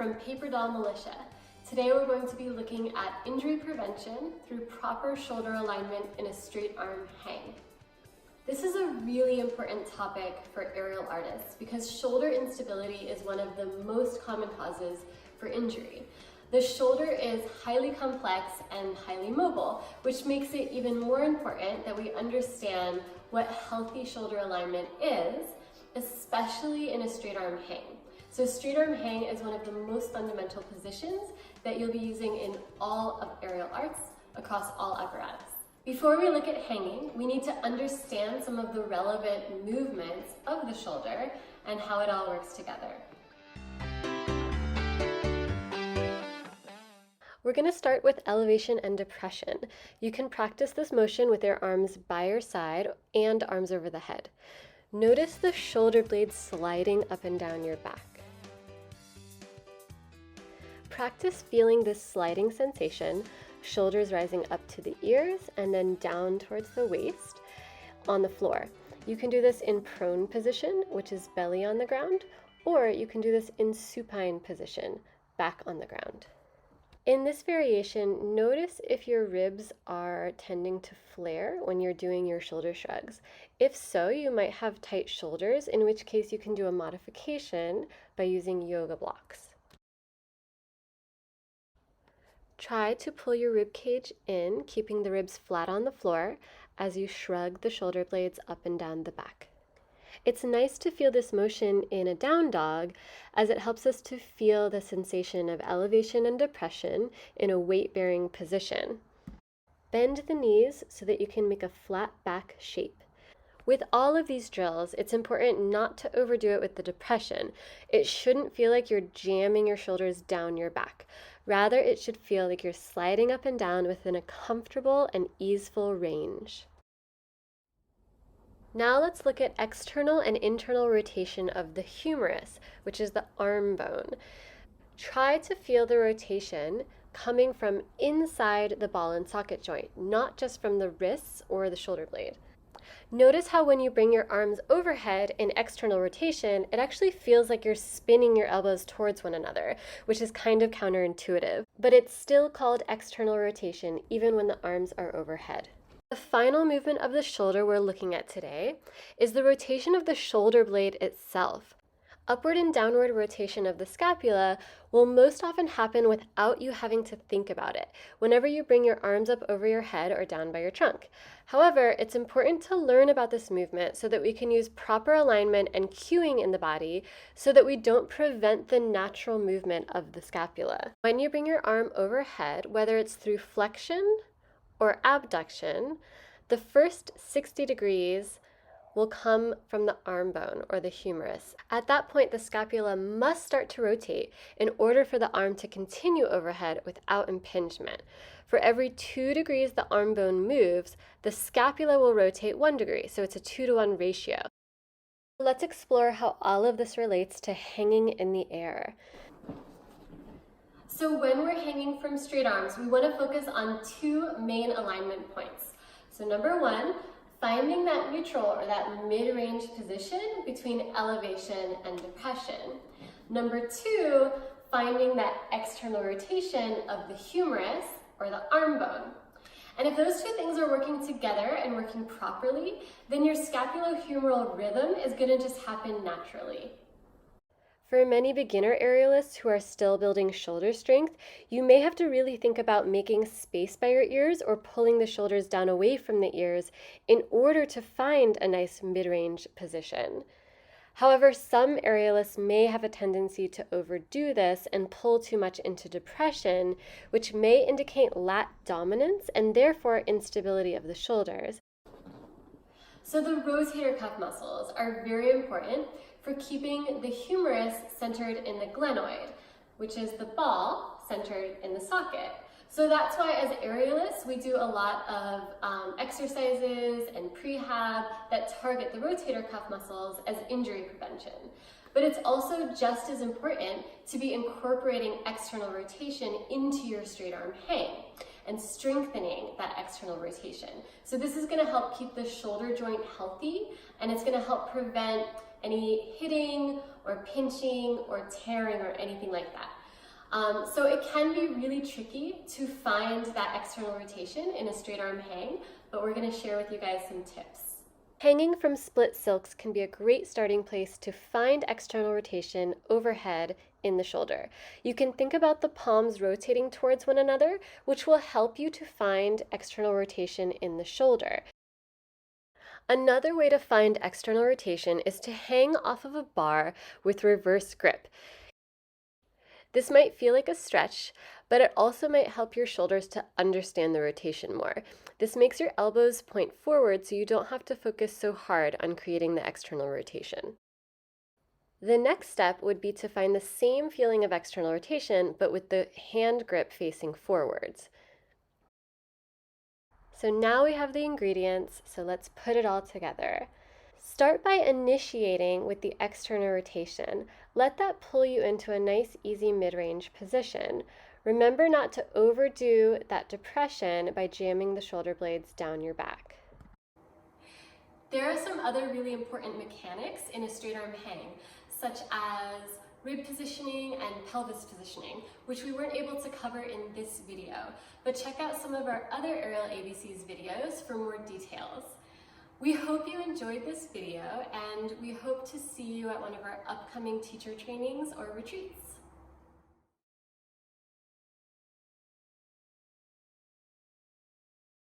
from Paper Doll Militia. Today we're going to be looking at injury prevention through proper shoulder alignment in a straight arm hang. This is a really important topic for aerial artists because shoulder instability is one of the most common causes for injury. The shoulder is highly complex and highly mobile, which makes it even more important that we understand what healthy shoulder alignment is, especially in a straight arm hang. So straight arm hang is one of the most fundamental positions that you'll be using in all of aerial arts across all apparatus. Before we look at hanging, we need to understand some of the relevant movements of the shoulder and how it all works together. We're going to start with elevation and depression. You can practice this motion with your arms by your side and arms over the head. Notice the shoulder blades sliding up and down your back. Practice feeling this sliding sensation, shoulders rising up to the ears and then down towards the waist on the floor. You can do this in prone position, which is belly on the ground, or you can do this in supine position, back on the ground. In this variation, notice if your ribs are tending to flare when you're doing your shoulder shrugs. If so, you might have tight shoulders, in which case you can do a modification by using yoga blocks. Try to pull your rib cage in, keeping the ribs flat on the floor as you shrug the shoulder blades up and down the back. It's nice to feel this motion in a down dog as it helps us to feel the sensation of elevation and depression in a weight-bearing position. Bend the knees so that you can make a flat back shape. With all of these drills, it's important not to overdo it with the depression. It shouldn't feel like you're jamming your shoulders down your back. Rather, it should feel like you're sliding up and down within a comfortable and easeful range. Now let's look at external and internal rotation of the humerus, which is the arm bone. Try to feel the rotation coming from inside the ball and socket joint, not just from the wrists or the shoulder blade. Notice how when you bring your arms overhead in external rotation, it actually feels like you're spinning your elbows towards one another, which is kind of counterintuitive, but it's still called external rotation even when the arms are overhead. The final movement of the shoulder we're looking at today is the rotation of the shoulder blade itself. Upward and downward rotation of the scapula will most often happen without you having to think about it, whenever you bring your arms up over your head or down by your trunk. However, it's important to learn about this movement so that we can use proper alignment and cueing in the body so that we don't prevent the natural movement of the scapula. When you bring your arm overhead, whether it's through flexion or abduction, the first 60 degrees will come from the arm bone or the humerus. At that point, the scapula must start to rotate in order for the arm to continue overhead without impingement. For every 2 degrees the arm bone moves, the scapula will rotate 1 degree, so it's a 2-to-1 ratio. Let's explore how all of this relates to hanging in the air. So when we're hanging from straight arms, we want to focus on 2 main alignment points. So number 1, finding that neutral or that mid-range position between elevation and depression. Number 2, finding that external rotation of the humerus or the arm bone. And if those 2 things are working together and working properly, then your scapulohumeral rhythm is going to just happen naturally. For many beginner aerialists who are still building shoulder strength, you may have to really think about making space by your ears or pulling the shoulders down away from the ears in order to find a nice mid-range position. However, some aerialists may have a tendency to overdo this and pull too much into depression, which may indicate lat dominance and therefore instability of the shoulders. So the rotator cuff muscles are very important for keeping the humerus centered in the glenoid, which is the ball centered in the socket. So that's why as aerialists, we do a lot of exercises and prehab that target the rotator cuff muscles as injury prevention. But it's also just as important to be incorporating external rotation into your straight arm hang and strengthening that external rotation. So this is going to help keep the shoulder joint healthy, and it's going to help prevent any hitting or pinching or tearing or anything like that. So it can be really tricky to find that external rotation in a straight arm hang, but we're going to share with you guys some tips. Hanging from split silks can be a great starting place to find external rotation overhead in the shoulder. You can think about the palms rotating towards one another, which will help you to find external rotation in the shoulder. Another way to find external rotation is to hang off of a bar with reverse grip. This might feel like a stretch, but it also might help your shoulders to understand the rotation more. This makes your elbows point forward so you don't have to focus so hard on creating the external rotation. The next step would be to find the same feeling of external rotation, but with the hand grip facing forwards. So now we have the ingredients, so let's put it all together. Start by initiating with the external rotation. Let that pull you into a nice, easy mid-range position. Remember not to overdo that depression by jamming the shoulder blades down your back. There are some other really important mechanics in a straight arm hang, such as rib positioning and pelvis positioning, which we weren't able to cover in this video, but check out some of our other Aerial ABC's videos for more details. We hope you enjoyed this video, and we hope to see you at one of our upcoming teacher trainings or retreats.